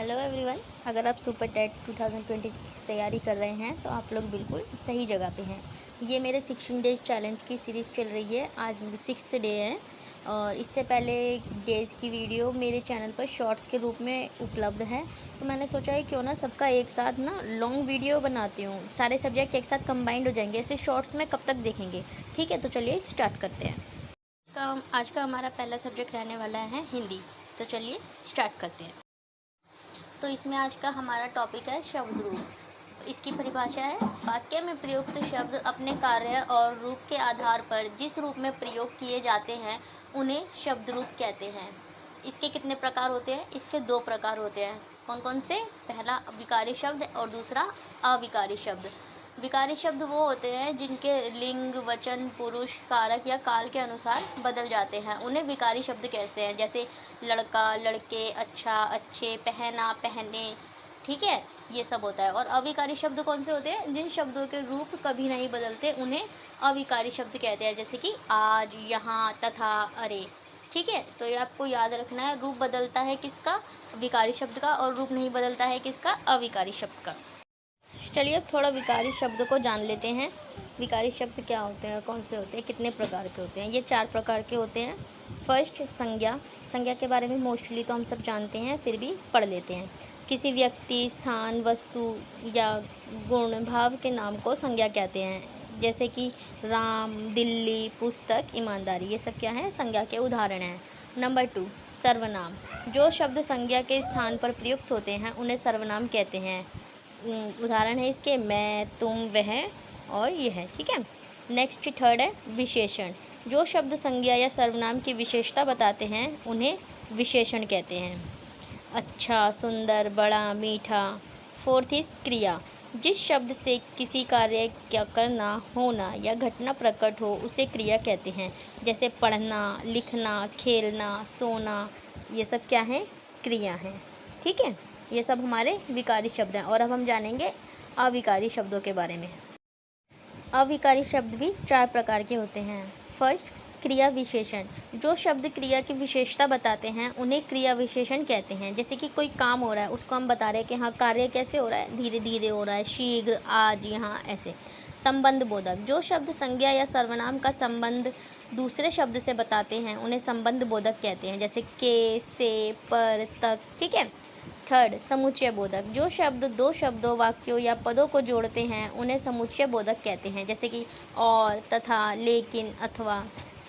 Hello everyone. अगर आप super TET 2020 की तैयारी कर रहे हैं तो आप लोग बिल्कुल सही जगह पे हैं। ये मेरे 16 डेज़ चैलेंज की सीरीज़ चल रही है। आज 6th डे है और इससे पहले डेज़ की वीडियो मेरे चैनल पर शॉर्ट्स के रूप में उपलब्ध है। तो मैंने सोचा है क्यों ना सबका एक साथ ना लॉन्ग वीडियो बनाती हूँ, सारे सब्जेक्ट एक साथ कंबाइंड हो जाएंगे। ऐसे शॉर्ट्स में कब तक देखेंगे। ठीक है, तो चलिए स्टार्ट करते हैं। आज का हमारा पहला सब्जेक्ट रहने वाला है हिंदी। तो चलिए स्टार्ट करते हैं। तो इसमें आज का हमारा टॉपिक है शब्द रूप। इसकी परिभाषा है, वाक्य में प्रयुक्त शब्द अपने कार्य और रूप के आधार पर जिस रूप में प्रयोग किए जाते हैं उन्हें शब्द रूप कहते हैं। इसके कितने प्रकार होते हैं? इसके 2 प्रकार होते हैं। कौन कौन से? पहला विकारी शब्द और दूसरा अविकारी शब्द। विकारी शब्द वो होते हैं जिनके लिंग, वचन, पुरुष, कारक या काल के अनुसार बदल जाते हैं, उन्हें विकारी शब्द कहते हैं। जैसे लड़का, लड़के, अच्छा, अच्छे, पहना, पहने। ठीक है, ये सब होता है। और अविकारी शब्द कौन से होते हैं? जिन शब्दों के रूप कभी नहीं बदलते उन्हें अविकारी शब्द कहते हैं। जैसे कि आज, यहाँ, तथा, अरे। ठीक है, तो ये आपको याद रखना है। रूप बदलता है किसका? विकारी शब्द का। और रूप नहीं बदलता है किसका? अविकारी शब्द का। चलिए अब थोड़ा विकारी शब्द को जान लेते हैं। विकारी शब्द क्या होते हैं, कौन से होते हैं, कितने प्रकार के होते हैं? ये 4 प्रकार के होते हैं। फर्स्ट, संज्ञा। संज्ञा के बारे में मोस्टली तो हम सब जानते हैं, फिर भी पढ़ लेते हैं। किसी व्यक्ति, स्थान, वस्तु या गुण, भाव के नाम को संज्ञा कहते हैं। जैसे कि राम, दिल्ली, पुस्तक, ईमानदारी। ये सब क्या है? संज्ञा के उदाहरण हैं। नंबर 2, सर्वनाम। जो शब्द संज्ञा के स्थान पर प्रयुक्त होते हैं उन्हें सर्वनाम कहते हैं। उदाहरण है इसके मैं, तुम, वह और यह। ठीक है। नेक्स्ट, थर्ड है विशेषण। जो शब्द संज्ञा या सर्वनाम की विशेषता बताते हैं उन्हें विशेषण कहते हैं। अच्छा, सुंदर, बड़ा, मीठा। फोर्थ इज क्रिया। जिस शब्द से किसी कार्य का करना, होना या घटना प्रकट हो उसे क्रिया कहते हैं। जैसे पढ़ना, लिखना, खेलना, सोना। ये सब क्या है? क्रिया हैं। ठीक है, ये सब हमारे विकारी शब्द हैं। और अब हम जानेंगे अविकारी शब्दों के बारे में। अविकारी शब्द भी 4 प्रकार के होते हैं। फर्स्ट, क्रिया विशेषण। जो शब्द क्रिया की विशेषता बताते हैं उन्हें क्रिया विशेषण कहते हैं। जैसे कि कोई काम हो रहा है, उसको हम बता रहे हैं कि हाँ कार्य कैसे हो रहा है, धीरे धीरे हो रहा है, शीघ्र, आज, यहाँ, ऐसे। संबंध बोधक। जो शब्द संज्ञा या सर्वनाम का संबंध दूसरे शब्द से बताते हैं उन्हें संबंध बोधक कहते हैं। जैसे के, से, पर, तक। ठीक है। थर्ड, समुच्चय बोधक। जो शब्द 2 शब्दों, वाक्यों या पदों को जोड़ते हैं उन्हें समुच्चय बोधक कहते हैं। जैसे कि और, तथा, लेकिन, अथवा।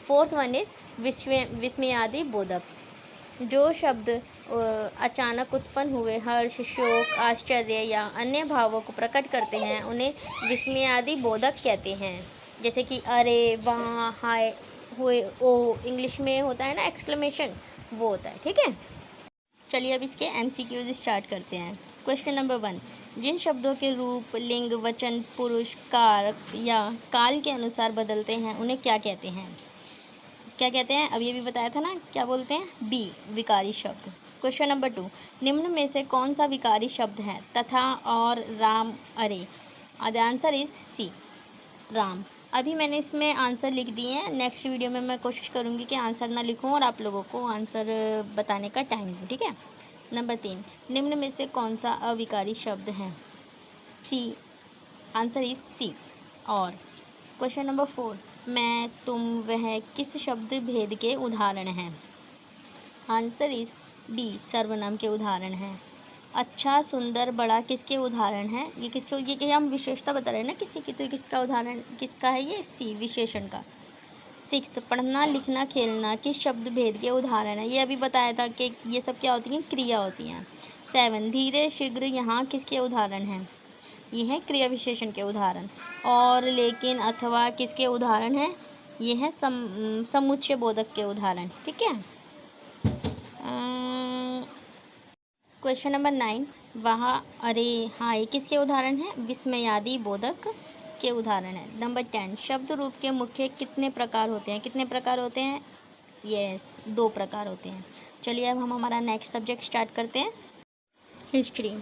फोर्थ वन इज विस्मयादि बोधक। जो शब्द अचानक उत्पन्न हुए हर्ष, शोक, आश्चर्य या अन्य भावों को प्रकट करते हैं उन्हें विस्मयादि बोधक कहते हैं। जैसे कि अरे, वहाँ, हाय, हुए, ओ। इंग्लिश में होता है ना एक्सक्लेमेशन, वो होता है। ठीक है, चलिए अब इसके MCQs स्टार्ट करते हैं। क्वेश्चन नंबर 1, जिन शब्दों के रूप, लिंग, वचन, पुरुष, कारक या काल के अनुसार बदलते हैं उन्हें क्या कहते हैं? क्या कहते हैं? अब ये भी बताया था ना, क्या बोलते हैं? बी, विकारी शब्द। क्वेश्चन नंबर 2, निम्न में से कौन सा विकारी शब्द है? तथा, और, राम, अरे। The answer is C, Ram. अभी मैंने इसमें आंसर लिख दिए हैं। नेक्स्ट वीडियो में मैं कोशिश करूँगी कि आंसर ना लिखूँ और आप लोगों को आंसर बताने का टाइम दूँ। ठीक है। नंबर 3, निम्न में से कौन सा अविकारी शब्द है? सी, आंसर इज सी, और। क्वेश्चन नंबर 4, मैं, तुम, वह किस शब्द भेद के उदाहरण हैं? आंसर इज बी, सर्वनाम के उदाहरण हैं। अच्छा, सुंदर, बड़ा किसके उदाहरण हैं? ये किसके, ये हम विशेषता बता रहे हैं ना किसी की, तो ये किसका उदाहरण, किसका है? ये सी, विशेषण का। 6, पढ़ना, लिखना, खेलना किस शब्द भेद के उदाहरण है? ये अभी बताया था कि ये सब क्या होती हैं? क्रिया होती हैं। 7, धीरे, शीघ्र, यहाँ किसके उदाहरण हैं? ये हैं क्रिया विशेषण के उदाहरण। और, लेकिन, अथवा किसके उदाहरण हैं? ये हैं समुच्चय बोधक के उदाहरण। ठीक है। क्वेश्चन नंबर 9, वहाँ, अरे, हाँ, ये किसके उदाहरण हैं? विस्मयादि बोधक के उदाहरण है। नंबर 10, शब्द रूप के मुख्य कितने प्रकार होते हैं? कितने प्रकार होते हैं? यस, 2 प्रकार होते हैं। चलिए अब हम हमारा नेक्स्ट सब्जेक्ट स्टार्ट करते हैं, हिस्ट्री।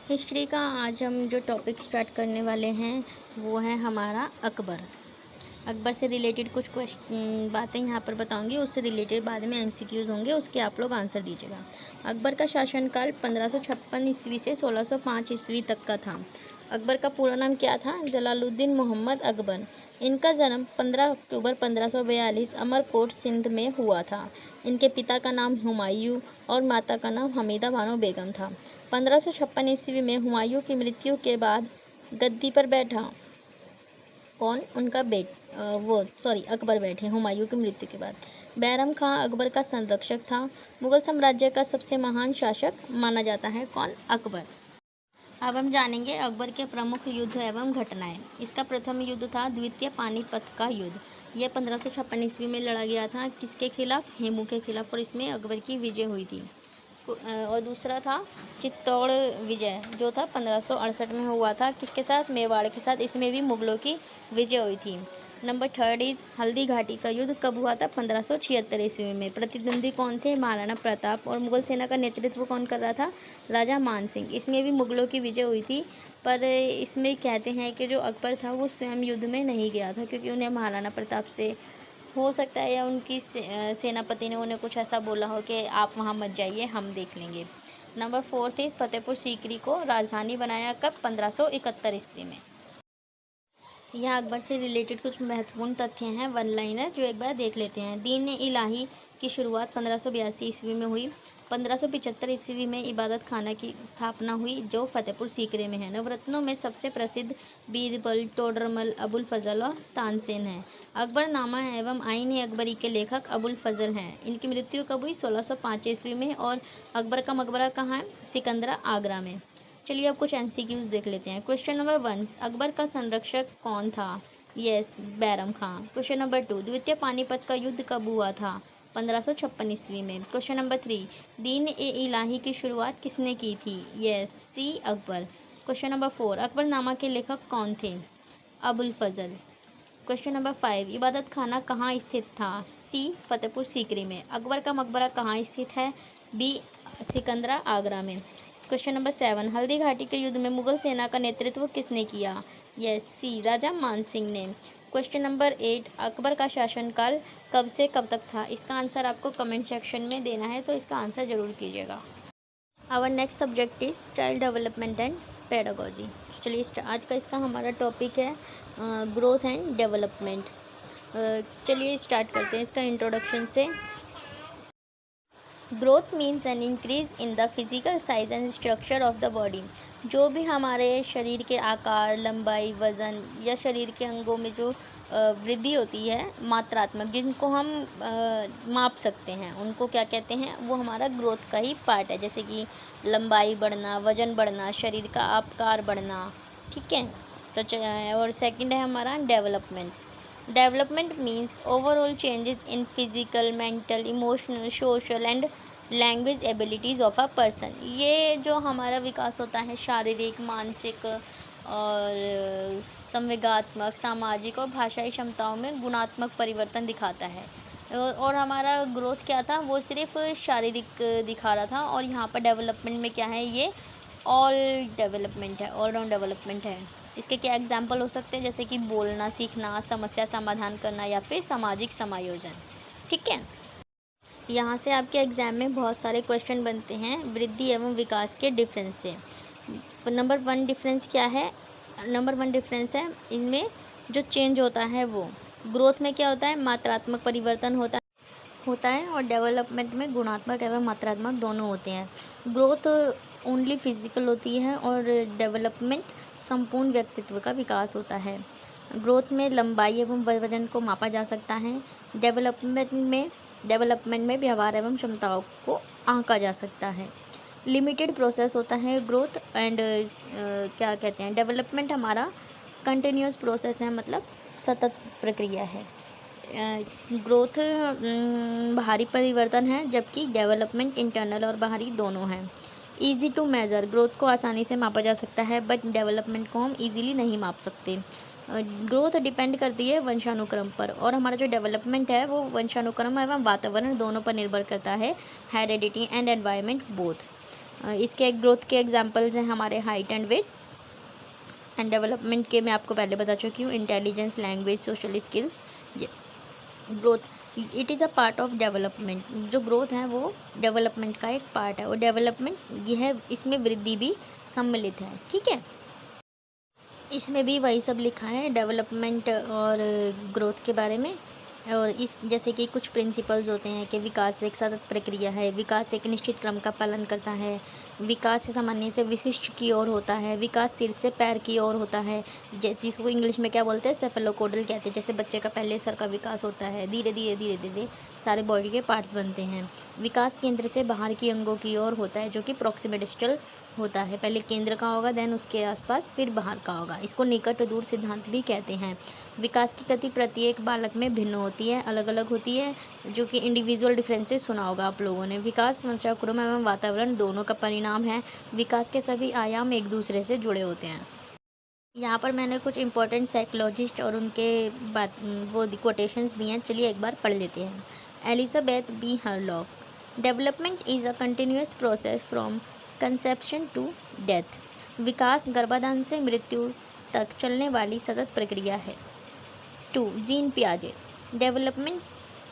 हिस्ट्री का आज हम जो टॉपिक स्टार्ट करने वाले हैं वो है हमारा अकबर। अकबर से रिलेटेड कुछ बातें यहाँ पर बताऊंगी, उससे रिलेटेड बाद में एमसीक्यूज होंगे, उसके आप लोग आंसर दीजिएगा। अकबर का शासनकाल 1556 ईस्वी से 1605 ईस्वी तक का था। अकबर का पूरा नाम क्या था? जलालुद्दीन मोहम्मद अकबर। इनका जन्म 15 अक्टूबर 1542 अमरकोट सिंध में हुआ था। इनके पिता का नाम हुमायूं और माता का नाम हमीदा बानो बेगम था। 1556 ईस्वी में हुमायूं की मृत्यु के बाद गद्दी पर बैठा कौन? उनका अकबर बैठे हुमायूं की मृत्यु के बाद। बैरम खां अकबर का संरक्षक था। मुगल साम्राज्य का सबसे महान शासक माना जाता है कौन? अकबर। अब हम जानेंगे अकबर के प्रमुख युद्ध एवं घटनाएं। इसका प्रथम युद्ध था द्वितीय पानीपत का युद्ध। यह 1556 ईस्वी में लड़ा गया था। किसके खिलाफ? हेमू के खिलाफ, और इसमें अकबर की विजय हुई थी। और दूसरा था चित्तौड़ विजय, जो था 1568 में हुआ था। किसके साथ? मेवाड़ के साथ। इसमें भी मुगलों की विजय हुई थी। Number third is Haldi Ghati का युद्ध कब हुआ था? 1576 ईस्वी में। प्रतिद्वंदी कौन थे? महाराणा प्रताप। और मुगल सेना का नेतृत्व कौन कर रहा था? राजा मान सिंह। इसमें भी मुगलों की विजय हुई थी, पर इसमें कहते हैं कि जो अकबर था वो स्वयं युद्ध में नहीं गया था, क्योंकि उन्हें महाराणा प्रताप से हो सकता है, या उनकी सेनापति ने उन्हें कुछ ऐसा बोला हो कि आप वहाँ मत जाइए, हम देख लेंगे। Number fourth is Fatehpur Sikri को राजधानी बनाया कब? 1571 ईस्वी में। यहाँ अकबर से रिलेटेड कुछ महत्वपूर्ण तथ्य हैं, वन लाइनर, जो एक बार देख लेते हैं। दीन इलाही की शुरुआत 1582 ईस्वी में हुई। 1575 ईस्वी में इबादत खाना की स्थापना हुई, जो फतेहपुर सीकरी में है। नवरत्नों में सबसे प्रसिद्ध बीरबल, टोडरमल, अबुल फजल और तानसेन हैं। अकबरनामा एवं आईन अकबरी के लेखक अबुल फजल हैं। इनकी मृत्यु कब हुई? 1605 ईस्वी में। और अकबर का मकबरा कहाँ है? सिकंदरा, आगरा में। चलिए अब कुछ एमसीक्यूज देख लेते हैं। क्वेश्चन नंबर 1, अकबर का संरक्षक कौन था? यस, बैरम खां। क्वेश्चन नंबर 2, द्वितीय पानीपत का युद्ध कब हुआ था? 1556 ईस्वी में। क्वेश्चन नंबर 3, दीन ए इलाही की शुरुआत किसने की थी? यस, सी अकबर। क्वेश्चन नंबर 4, अकबरनामा के लेखक कौन थे? अबुल फजल। क्वेश्चन नंबर 5, इबादत खाना कहाँ स्थित था? सी, फतेहपुर सीकरी में। अकबर का मकबरा कहाँ स्थित है? बी, सिकंदरा, आगरा में। क्वेश्चन नंबर 7, हल्दी घाटी के युद्ध में मुगल सेना का नेतृत्व किसने किया? यस, सी, राजा मान सिंह ने। क्वेश्चन नंबर 8, अकबर का शासनकाल कब से कब तक था? इसका आंसर आपको कमेंट सेक्शन में देना है, तो इसका आंसर जरूर कीजिएगा। Our next subject is child development and pedagogy. चलिए आज का इसका हमारा टॉपिक है ग्रोथ एंड डेवलपमेंट। चलिए स्टार्ट करते हैं इसका इंट्रोडक्शन से। Growth means an increase in the physical size and structure of the body. जो भी हमारे शरीर के आकार, लंबाई, वज़न या शरीर के अंगों में जो वृद्धि होती है मात्रात्मक, जिनको हम माप सकते हैं, उनको क्या कहते हैं? वो हमारा ग्रोथ का ही पार्ट है। जैसे कि लंबाई बढ़ना, वज़न बढ़ना, शरीर का आकार बढ़ना, ठीक है। तो और सेकंड है हमारा development. Development means overall changes in physical, mental, emotional, social and language abilities of a person. ये जो हमारा विकास होता है शारीरिक, मानसिक और संवेगात्मक, सामाजिक और भाषाई क्षमताओं में गुणात्मक परिवर्तन दिखाता है। और हमारा ग्रोथ क्या था? वो सिर्फ शारीरिक दिखा रहा था, और यहाँ पर डेवलपमेंट में क्या है? ये ऑल डेवलपमेंट है, ऑलराउंड डेवलपमेंट है। इसके क्या एग्जाम्पल हो सकते हैं? जैसे कि बोलना सीखना, समस्या समाधान करना, या फिर सामाजिक समायोजन, ठीक है। यहाँ से आपके एग्जाम में बहुत सारे क्वेश्चन बनते हैं वृद्धि एवं विकास के डिफरेंस से। नंबर 1 डिफरेंस क्या है? नंबर 1 डिफरेंस है इनमें जो चेंज होता है वो ग्रोथ में क्या होता है? मात्रात्मक परिवर्तन होता है, और डेवलपमेंट में गुणात्मक एवं मात्रात्मक दोनों होते हैं। ग्रोथ ओनली फिजिकल होती है, और डेवलपमेंट संपूर्ण व्यक्तित्व का विकास होता है। ग्रोथ में लंबाई एवं वजन को मापा जा सकता है। डेवलपमेंट में व्यवहार एवं क्षमताओं को आंका जा सकता है। लिमिटेड प्रोसेस होता है ग्रोथ एंड क्या कहते हैं? डेवलपमेंट हमारा कंटिन्यूस प्रोसेस है, मतलब सतत प्रक्रिया है। ग्रोथ बाहरी परिवर्तन है, जबकि डेवलपमेंट इंटरनल और बाहरी दोनों हैं। ईजी टू मेज़र, ग्रोथ को आसानी से मापा जा सकता है, बट डेवलपमेंट को हम ईजीली नहीं माप सकते। ग्रोथ डिपेंड करती है वंशानुक्रम पर, और हमारा जो डेवलपमेंट है वो वंशानुक्रम एवं वातावरण दोनों पर निर्भर करता है, हेरिडिटी एंड एनवायरनमेंट बोथ। इसके ग्रोथ के एग्जांपल्स हैं हमारे height and weight and development के मैं आपको पहले बता चुकी हूँ, intelligence, language, social skills, growth, it is a part of development. जो ग्रोथ है वो डेवलपमेंट का एक पार्ट है, और डेवलपमेंट ये है, इसमें वृद्धि भी सम्मिलित है। ठीक है, इसमें भी वही सब लिखा है डेवलपमेंट और ग्रोथ के बारे में। और इस जैसे कि कुछ प्रिंसिपल्स होते हैं कि विकास एक सतत प्रक्रिया है, विकास एक निश्चित क्रम का पालन करता है, विकास सामान्य से विशिष्ट की ओर होता है, विकास सिर से पैर की ओर होता है, जैसे जिसको इंग्लिश में क्या बोलते हैं, सेफेलोकोडल कहते हैं। जैसे बच्चे का पहले सर का विकास होता है, धीरे धीरे धीरे धीरे सारे बॉडी के पार्ट्स बनते हैं। विकास केंद्र से बाहर की अंगों की ओर होता है, जो कि प्रॉक्सिमेडिस्टल होता है। पहले केंद्र का होगा, देन उसके आसपास फिर बाहर का होगा। इसको निकट दूर सिद्धांत भी कहते हैं। विकास की गति प्रत्येक बालक में भिन्न होती है, अलग अलग होती है, जो कि इंडिविजुअल डिफरेंसेस सुना होगा आप लोगों ने। विकास वंशानुक्रम एवं वातावरण दोनों का परिणाम है। विकास के सभी आयाम एक दूसरे से जुड़े होते हैं। यहाँ पर मैंने कुछ इंपॉर्टेंट साइकोलॉजिस्ट और उनके बात वो कोटेशंस दिए हैं, चलिए एक बार पढ़ लेते हैं। Elizabeth B Hurlock, development is a continuous process from conception to death. विकास गर्भाधान से मृत्यु तक चलने वाली सतत प्रक्रिया है। 2. जीन पियाजे, development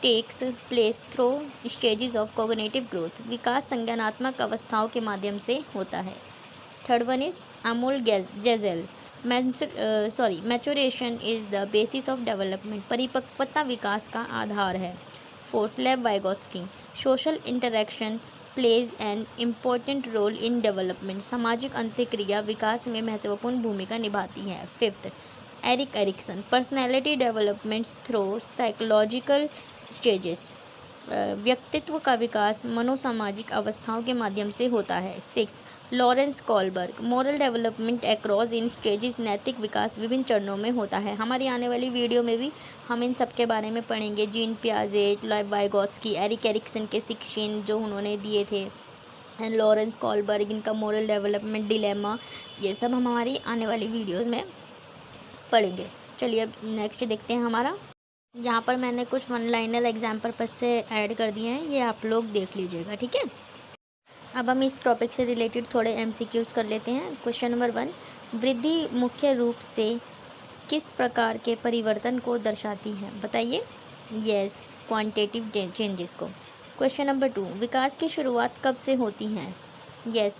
takes place through stages of cognitive growth. विकास संज्ञानात्मक अवस्थाओं के माध्यम से होता है। Third one is Arnold Gesell, maturation is the basis of development. परिपक्वता विकास का आधार है। Fourth, Lev Vygotsky, social interaction plays an important role in development. सामाजिक अंतःक्रिया विकास में महत्वपूर्ण भूमिका निभाती है। Fifth, Erik Erikson, personality developments through psychological stages. व्यक्तित्व का विकास मनोसामाजिक अवस्थाओं के माध्यम से होता है। Six, Lawrence Kohlberg, moral development across in stages. नैतिक विकास विभिन्न चरणों में होता है। हमारी आने वाली वीडियो में भी हम इन सब के बारे में पढ़ेंगे। जीन पियाजे, लेव वाइगोत्स्की, एरिक एरिक्सन के 16 जो उन्होंने दिए थे, एंड लॉरेंस कॉलबर्ग, इनका मॉरल डेवलपमेंट डिलेमा, ये सब हम हमारी आने वाली वीडियोज़ में पढ़ेंगे। चलिए अब नेक्स्ट देखते हैं हमारा। यहाँ पर मैंने कुछ वन लाइनर एग्जाम्पल पर से ऐड कर दिए हैं, ये आप लोग देख लीजिएगा। ठीक है, अब हम इस टॉपिक से रिलेटेड थोड़े MCQs कर लेते हैं। क्वेश्चन नंबर 1, वृद्धि मुख्य रूप से किस प्रकार के परिवर्तन को दर्शाती है, बताइए। यस, क्वांटिटेटिव चेंजेस को। क्वेश्चन नंबर 2, विकास की शुरुआत कब से होती है। यस,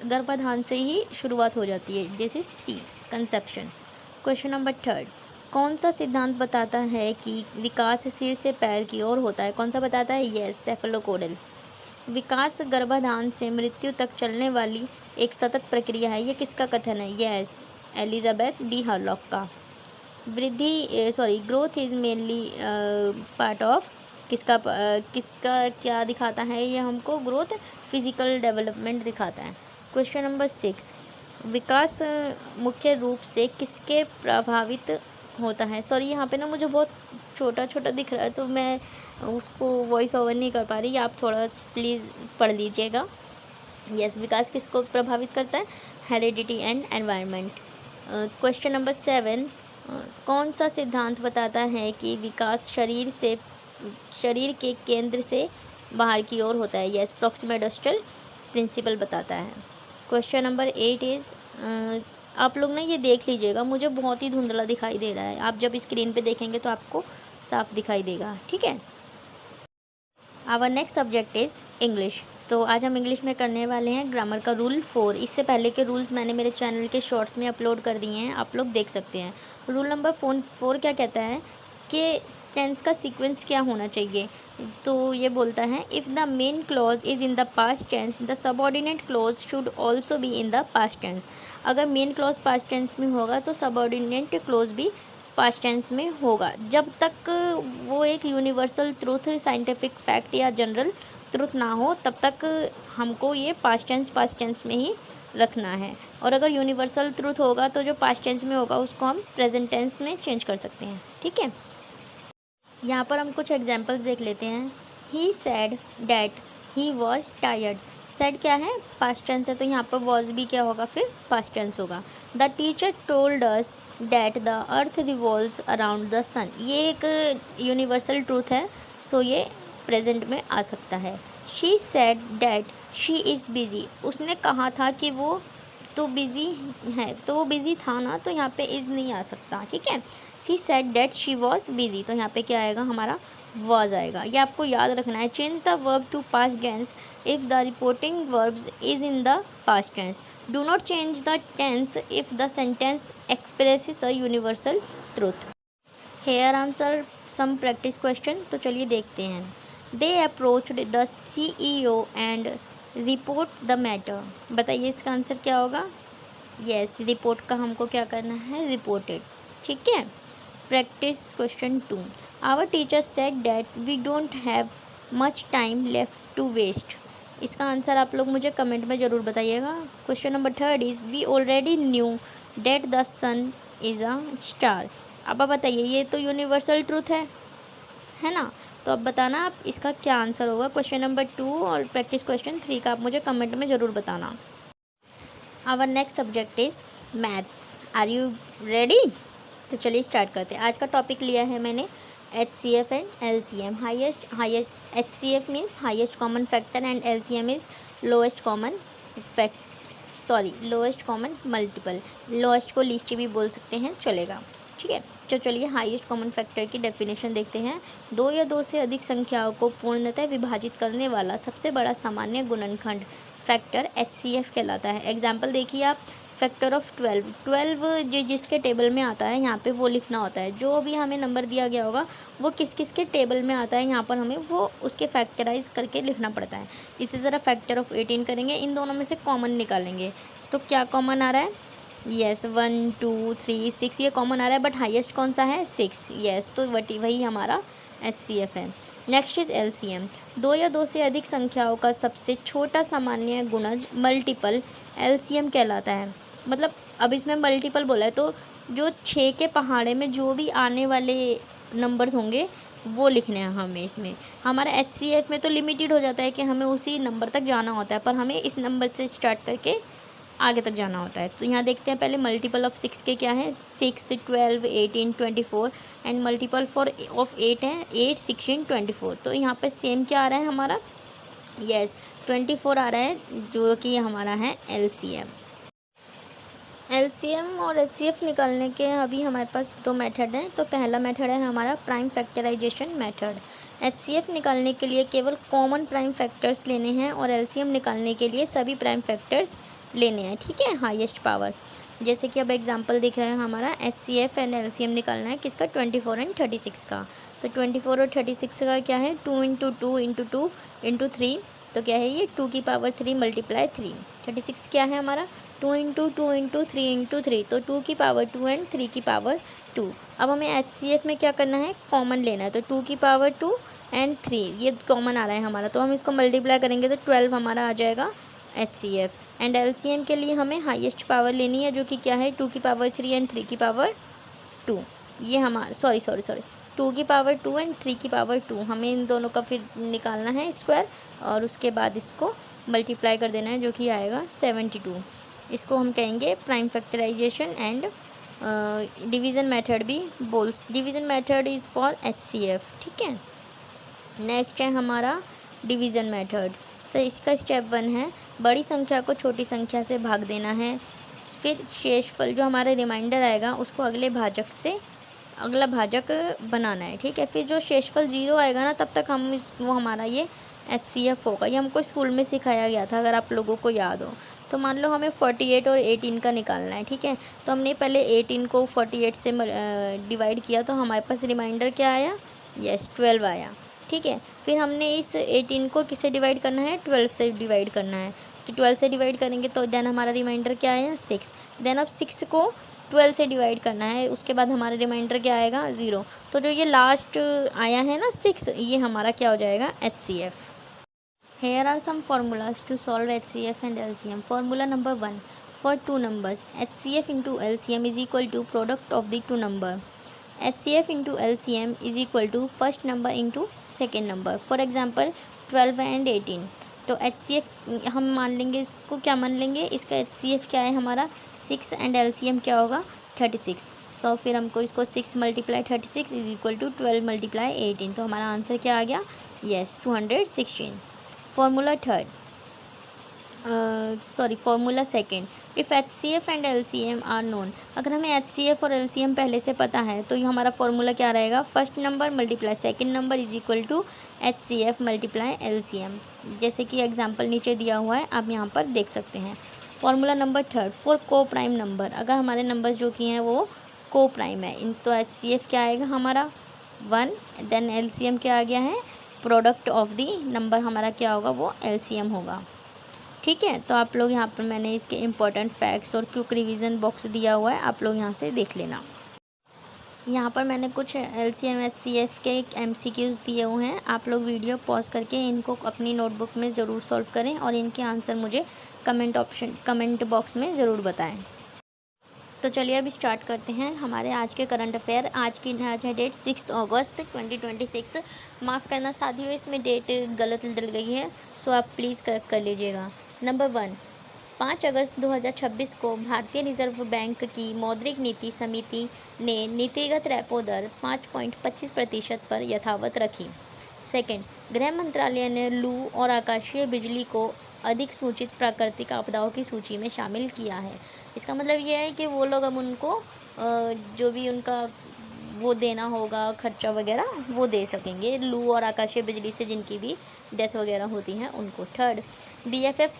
गर्भाधान से ही शुरुआत हो जाती है, this is C, conception. Question number 3, कौन सा सिद्धांत बताता है कि विकास सिर से पैर की ओर होता है, कौन सा बताता है। यस, सेफेलोकोडल। विकास गर्भाधान से मृत्यु तक चलने वाली एक सतत प्रक्रिया है, ये किसका कथन है। यस, एलिजाबेथ डी हरलॉक का। Growth is mainly part of किसका क्या दिखाता है ये हमको, ग्रोथ फिजिकल डेवलपमेंट दिखाता है। क्वेश्चन नंबर 6, विकास मुख्य रूप से किसके प्रभावित होता है। सॉरी, यहाँ पे ना मुझे बहुत छोटा छोटा दिख रहा है, तो मैं उसको वॉइस ओवर नहीं कर पा रही, आप थोड़ा प्लीज़ पढ़ लीजिएगा। यस, विकास किसको प्रभावित करता है, heredity and environment. Question number 7, कौन सा सिद्धांत बताता है कि विकास शरीर के केंद्र से बाहर की ओर होता है। यस, प्रॉक्सिमेडिस्टल प्रिंसिपल बताता है। क्वेश्चन नंबर 8 इज़, आप लोग ना ये देख लीजिएगा, मुझे बहुत ही धुंधला दिखाई दे रहा है, आप जब स्क्रीन पे देखेंगे तो आपको साफ दिखाई देगा। ठीक है, our next subject is English. तो आज हम इंग्लिश में करने वाले हैं ग्रामर का रूल 4। इससे पहले के रूल्स मैंने मेरे चैनल के शॉर्ट्स में अपलोड कर दिए हैं, आप लोग देख सकते हैं। रूल नंबर 4 क्या कहता है कि टेंस का सीक्वेंस क्या होना चाहिए। तो ये बोलता है, if the main clause is in the past tense, the subordinate clause should also be in the past tense. अगर मेन क्लॉज पास्ट टेंस में होगा तो सबऑर्डिनेट क्लॉज भी पास्ट टेंस में होगा। जब तक वो एक यूनिवर्सल ट्रूथ, साइंटिफिक फैक्ट या जनरल ट्रूथ ना हो, तब तक हमको ये पास्ट टेंस में ही रखना है। और अगर यूनिवर्सल ट्रूथ होगा तो जो पास्ट टेंस में होगा उसको हम प्रेजेंट टेंस में चेंज कर सकते हैं। ठीक है, यहाँ पर हम कुछ एग्जाम्पल्स देख लेते हैं। He said that he was tired. Said क्या है, पास्ट टेंस है, तो यहाँ पर वॉज भी क्या होगा, फिर पास्ट टेंस होगा। The teacher told us that the earth revolves around the sun. ये एक यूनिवर्सल ट्रूथ है, तो ये प्रेजेंट में आ सकता है। She said that she is busy. उसने कहा था कि वो तो बिज़ी है, तो वो बिज़ी था ना, तो यहाँ पे इज़ नहीं आ सकता, ठीक है। She said that she was busy, तो यहाँ पे क्या आएगा हमारा, वॉज आएगा। ये आपको याद रखना है। Change the verb to past tense if the reporting verbs is in the past tense. Do not change the tense if the sentence expresses a universal truth. Here answer some practice question, तो चलिए देखते हैं। They approached the CEO and report the matter. बताइए इसका answer क्या होगा। Yes, report का हमको क्या करना है, रिपोर्टेड, ठीक है। Practice question 2। Our teacher said that we don't have much time left to waste. इसका आंसर आप लोग मुझे कमेंट में ज़रूर बताइएगा। Question number 3 is we already knew that the sun is a star. अब आप बताइए, ये तो यूनिवर्सल ट्रूथ है ना। तो अब बताना आप इसका क्या आंसर होगा। क्वेश्चन नंबर 2 और प्रैक्टिस क्वेश्चन 3 का आप मुझे कमेंट में ज़रूर बताना। Our next subject is maths. Are you ready. तो चलिए स्टार्ट करते हैं। आज का टॉपिक लिया है मैंने HCF and LCM। Highest HCF means highest common factor and LCM is lowest common lowest common multiple. Lowest को लीस्ट भी बोल सकते हैं, चलेगा, ठीक है। तो चलिए हाईएस्ट कॉमन फैक्टर की डेफिनेशन देखते हैं। दो या दो से अधिक संख्याओं को पूर्णतः विभाजित करने वाला सबसे बड़ा सामान्य गुणनखंड फैक्टर HCF कहलाता है। एग्जाम्पल देखिए आप, फैक्टर ऑफ 12 जिसके टेबल में आता है यहाँ पे वो लिखना होता है। जो भी हमें नंबर दिया गया होगा वो किस किस के टेबल में आता है यहाँ पर हमें वो उसके फैक्टराइज करके लिखना पड़ता है। इसी तरह फैक्टर ऑफ 18 करेंगे, इन दोनों में से कॉमन निकालेंगे। तो क्या कॉमन आ रहा है, यस 1 2 3 6 ये कॉमन आ रहा है, बट हाईएस्ट कौन सा है 6, यस, तो वही हमारा HCF है। Next is LCM। दो या दो से अधिक संख्याओं का सबसे छोटा सामान्य गुणज मल्टीपल LCM कहलाता है। मतलब अब इसमें मल्टीपल बोला है, तो जो 6 के पहाड़े में जो भी आने वाले नंबर्स होंगे वो लिखने हैं हमें। इसमें हमारा HCF में तो लिमिटेड हो जाता है कि हमें उसी नंबर तक जाना होता है, पर हमें इस नंबर से स्टार्ट करके आगे तक जाना होता है। तो यहाँ देखते हैं पहले मल्टीपल ऑफ 6 के क्या है, 6 12 18 24 एंड मल्टीपल ऑफ 8 है 8 16 24। तो यहाँ पे सेम क्या आ रहा है हमारा, यस 24 आ रहा है, जो कि हमारा है LCM। LCM और HCF निकालने के अभी हमारे पास दो मेथड हैं। तो पहला मेथड है हमारा प्राइम फैक्टराइजेशन मेथड। HCF निकालने के लिए केवल कॉमन प्राइम फैक्टर्स लेने हैं और LCM निकालने के लिए सभी प्राइम फैक्टर्स लेने हैं, ठीक है, हाईएस्ट पावर। जैसे कि अब एग्जांपल दिख रहा है हमारा HCF एंड LCM निकालना है किसका, 24 एंड 36 का। तो 24 और 36 का क्या है, 2 × 2 × 2 × 3, तो क्या है ये 2 की पावर 3 × 3। 36 क्या है हमारा 2 × 2 × 3 × 3, तो 2 की पावर 2 एंड 3 की पावर 2। अब हमें HCF में क्या करना है, कॉमन लेना है। तो 2 की पावर 2 एंड 3 ये कॉमन आ रहा है हमारा, तो हम इसको मल्टीप्लाई करेंगे तो 12 हमारा आ जाएगा HCF। एंड LCM के लिए हमें हाईएस्ट पावर लेनी है, जो कि क्या है 2 की पावर 3 एंड 3 की पावर 2। ये हमारा सॉरी 2 की पावर 2 एंड 3 की पावर 2, हमें इन दोनों का फिर निकालना है स्क्वायर और उसके बाद इसको मल्टीप्लाई कर देना है, जो कि आएगा 72। इसको हम कहेंगे prime factorization and division method भी division method is for HCF, ठीक है। नेक्स्ट है हमारा डिवीज़न मेथड। सो इसका स्टेप 1 है बड़ी संख्या को छोटी संख्या से भाग देना है, फिर शेषफल जो हमारा रिमाइंडर आएगा उसको अगला भाजक बनाना है, ठीक है। फिर जो शेषफल 0 आएगा ना, तब तक वो हमारा ये HCF होगा। ये हमको स्कूल में सिखाया गया था, अगर आप लोगों को याद हो। तो मान लो हमें 48 और 18 का निकालना है, ठीक है। तो हमने पहले 18 को 48 से डिवाइड किया, तो हमारे पास रिमाइंडर क्या आया, यस 12 आया, ठीक है। फिर हमने इस 18 को किससे डिवाइड करना है, 12 से डिवाइड करना है। तो 12 से डिवाइड करेंगे तो देन हमारा रिमाइंडर क्या आया, 6। देन अब 6 को 12 से डिवाइड करना है, उसके बाद हमारा रिमाइंडर क्या आएगा, 0। तो जो ये लास्ट आया है ना 6, ये हमारा क्या हो जाएगा, HCF। Here are some formulas to solve HCF and LCM. Formula number 1. For two numbers, HCF into LCM is equal to product of the two number. HCF into LCM is equal to first number into second number. For example, 12 and 18. तो HCF हम मान लेंगे, इसको क्या मान लेंगे, इसका HCF क्या है हमारा 6 एंड LCM क्या होगा 36। सो फिर हमको इसको 6 × 36 इज इक्वल टू 12 × 18। तो हमारा आंसर क्या आ गया, yes 216। Formula 3, formula second, if HCF and LCM are known. अगर हमें HCF और LCM पहले से पता है तो ये हमारा फॉर्मूला क्या रहेगा, first number multiply second number is equal to HCF multiply LCM। जैसे कि एग्जांपल नीचे दिया हुआ है, आप यहाँ पर देख सकते हैं। फॉर्मूला नंबर थर्ड, फॉर को प्राइम नंबर, अगर हमारे नंबर्स जो कि हैं वो को प्राइम है इन, तो HCF क्या आएगा हमारा 1, देन LCM क्या आ गया है, प्रोडक्ट ऑफ दी नंबर हमारा क्या होगा, वो LCM होगा। ठीक है, तो आप लोग यहाँ पर मैंने इसके इम्पोर्टेंट फैक्ट्स और क्विक रिवीजन बॉक्स दिया हुआ है, आप लोग यहाँ से देख लेना। यहाँ पर मैंने कुछ LCM HCF के MCQs दिए हुए हैं, आप लोग वीडियो पॉज करके इनको अपनी नोटबुक में ज़रूर सॉल्व करें और इनके आंसर मुझे कमेंट बॉक्स में ज़रूर बताएं। तो चलिए अब स्टार्ट करते हैं हमारे आज के करंट अफेयर। आज है डेट 6 अगस्त 2026। माफ़ करना साथियों, इसमें डेट गलत डल गई है, सो आप प्लीज़ करेक्ट कर लीजिएगा। नंबर 1, 5 अगस्त 2026 को भारतीय रिजर्व बैंक की मौद्रिक नीति समिति ने नीतिगत रेपो दर 5.25% पर यथावत रखी। सेकेंड, गृह मंत्रालय ने लू और आकाशीय बिजली को अधिक सूचित प्राकृतिक आपदाओं की सूची में शामिल किया है। इसका मतलब ये है कि वो लोग अब उनको जो भी उनका वो देना होगा खर्चा वगैरह वो दे सकेंगे, लू और आकाशीय बिजली से जिनकी भी डेथ वगैरह होती हैं उनको। Third, BWF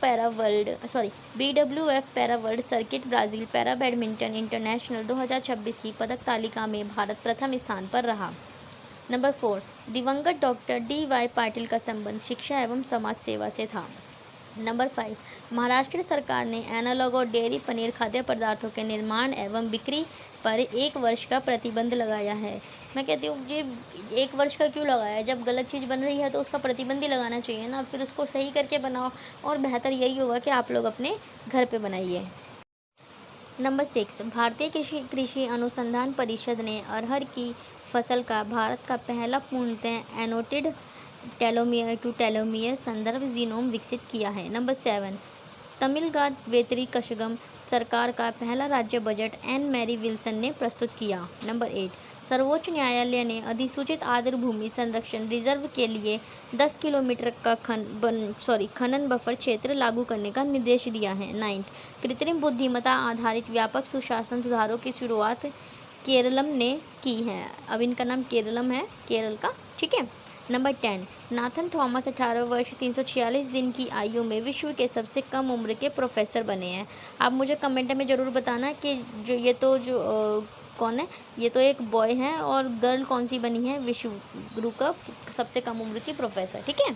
para world circuit Brazil para badminton international 2026 की पदक तालिका में भारत प्रथम स्थान पर रहा। नंबर 4, दिवंगत डॉक्टर DY पाटिल का संबंध शिक्षा एवं समाज सेवा से था। नंबर 5, महाराष्ट्र सरकार ने एनालॉग और डेयरी पनीर खाद्य पदार्थों के निर्माण एवं बिक्री पर 1 वर्ष का प्रतिबंध लगाया है। मैं कहती हूँ ये 1 वर्ष का क्यों लगाया है, जब गलत चीज़ बन रही है तो उसका प्रतिबंध ही लगाना चाहिए ना, फिर उसको सही करके बनाओ, और बेहतर यही होगा कि आप लोग अपने घर पे बनाइए। नंबर 6, भारतीय कृषि अनुसंधान परिषद ने अरहर की फसल का भारत का पहला पूर्णतः एनोटेड टेलोमियर टू टेलोमियर संदर्भ जीनोम विकसित किया है। नंबर 7, तमिलगाद वेतरी कशगम सरकार का पहला राज्य बजट एन मैरी विल्सन ने प्रस्तुत किया। नंबर 8, सर्वोच्च न्यायालय ने अधिसूचित आर्द्र भूमि संरक्षण रिजर्व के लिए 10 किलोमीटर का खनन बफर क्षेत्र लागू करने का निर्देश दिया है। 9, कृत्रिम बुद्धिमत्ता आधारित व्यापक सुशासन सुधारों की शुरुआत केरलम ने की है। अब इनका नाम केरलम है, केरल का। ठीक है। नंबर 10, नाथन थॉमस 18 वर्ष 346 दिन की आयु में विश्व के सबसे कम उम्र के प्रोफेसर बने हैं। आप मुझे कमेंट में ज़रूर बताना कि कौन है, ये तो एक बॉय है, और गर्ल कौन सी बनी है विश्व गुरु का सबसे कम उम्र की प्रोफेसर। ठीक है।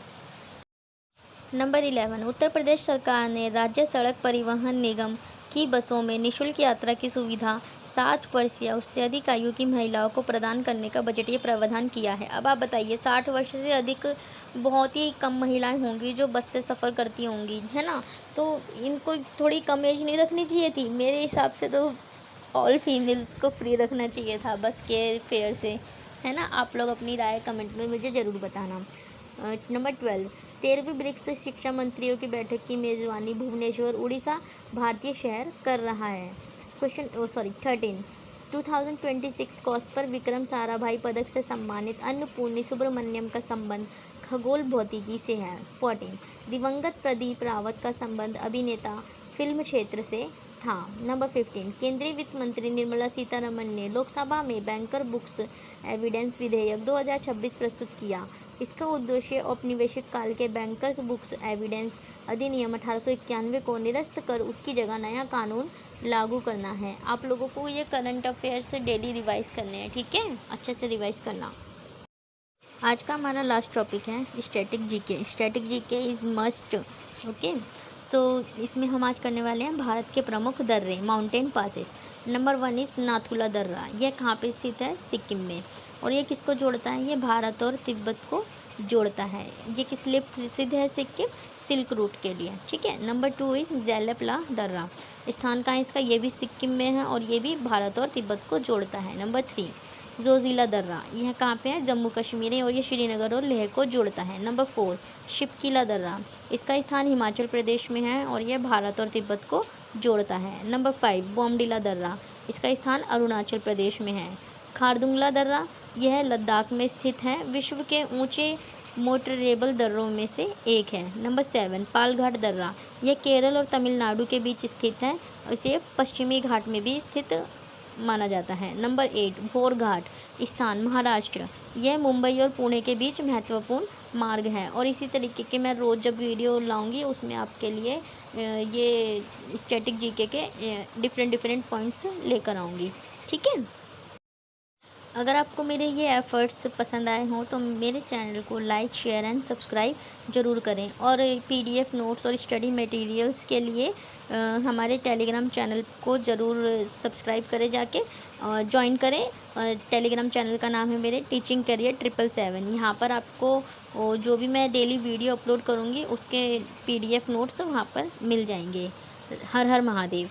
नंबर 11, उत्तर प्रदेश सरकार ने राज्य सड़क परिवहन निगम की बसों में निःशुल्क यात्रा की सुविधा 60 वर्ष या उससे अधिक आयु की महिलाओं को प्रदान करने का बजटीय प्रावधान किया है। अब आप बताइए, 60 वर्ष से अधिक बहुत ही कम महिलाएं होंगी जो बस से सफ़र करती होंगी, है ना, तो इनको थोड़ी कम एज नहीं रखनी चाहिए थी? मेरे हिसाब से तो ऑल फीमेल्स को फ्री रखना चाहिए था बस के फेयर से, है ना। आप लोग अपनी राय कमेंट में मुझे ज़रूर बताना। नंबर 12, 13वीं ब्रिक्स शिक्षा मंत्रियों की बैठक की मेज़बानी भुवनेश्वर उड़ीसा भारतीय शहर कर रहा है। 13, 2026 कॉस्पर विक्रम साराभाई पदक से सम्मानित अन्नपूर्णी सुब्रमण्यम का संबंध खगोल भौतिकी से है। 14, दिवंगत प्रदीप रावत का संबंध अभिनेता फिल्म क्षेत्र से था। नंबर 15, केंद्रीय वित्त मंत्री निर्मला सीतारमण ने लोकसभा में बैंकर बुक्स एविडेंस विधेयक 2026 प्रस्तुत किया। इसका उद्देश्य औपनिवेशिक काल के बैंकर्स बुक्स एविडेंस अधिनियम 1891 को निरस्त कर उसकी जगह नया कानून लागू करना है। आप लोगों को ये करंट अफेयर्स डेली रिवाइज करने हैं, ठीक है, अच्छे से रिवाइज करना। आज का हमारा लास्ट टॉपिक है static GK. Static GK is must, okay. तो इसमें हम आज करने वाले हैं भारत के प्रमुख दर्रे, mountain passes. Number 1 is Nathula दर्रा। यह कहाँ पे स्थित है? सिक्किम में। और ये किसको जोड़ता है? ये भारत और तिब्बत को जोड़ता है। ये किस लिए प्रसिद्ध है सिक्किम? सिल्क रूट के लिए। ठीक है। नंबर 2 इज़ जेलेपला दर्रा। स्थान कहाँ है इसका? ये भी सिक्किम में है और ये भी भारत और तिब्बत को जोड़ता है। नंबर 3 जोजिला दर्रा। यह कहाँ पे है? जम्मू कश्मीर है और ये श्रीनगर और लेह को जोड़ता है। नंबर 4 शिपकिला दर्रा। इसका स्थान हिमाचल प्रदेश में है और यह भारत और तिब्बत को जोड़ता है। नंबर 5 बोमडिला दर्रा। इसका स्थान अरुणाचल प्रदेश में है। खारदुंगला दर्रा, यह लद्दाख में स्थित है। विश्व के ऊंचे मोटरेबल दर्रों में से एक है। नंबर 7 पालघाट दर्रा, यह केरल और तमिलनाडु के बीच स्थित है। इसे पश्चिमी घाट में भी स्थित माना जाता है। नंबर 8 भोर घाट स्थान महाराष्ट्र, यह मुंबई और पुणे के बीच महत्वपूर्ण मार्ग है। और इसी तरीके के मैं रोज़ जब वीडियो लाऊंगी उसमें आपके लिए ये स्टैटिक जीके के डिफरेंट पॉइंट्स लेकर आऊँगी। ठीक है। अगर आपको मेरे ये एफ़र्ट्स पसंद आए हों तो मेरे चैनल को लाइक शेयर एंड सब्सक्राइब ज़रूर करें। और पीडीएफ नोट्स और स्टडी मटेरियल्स के लिए हमारे टेलीग्राम चैनल को ज़रूर सब्सक्राइब करें, जाके ज्वाइन करें। टेलीग्राम चैनल का नाम है मेरे टीचिंग करियर 777। यहाँ पर आपको जो भी मैं डेली वीडियो अपलोड करूँगी उसके पीडीएफ नोट्स वहाँ पर मिल जाएंगे। हर हर महादेव।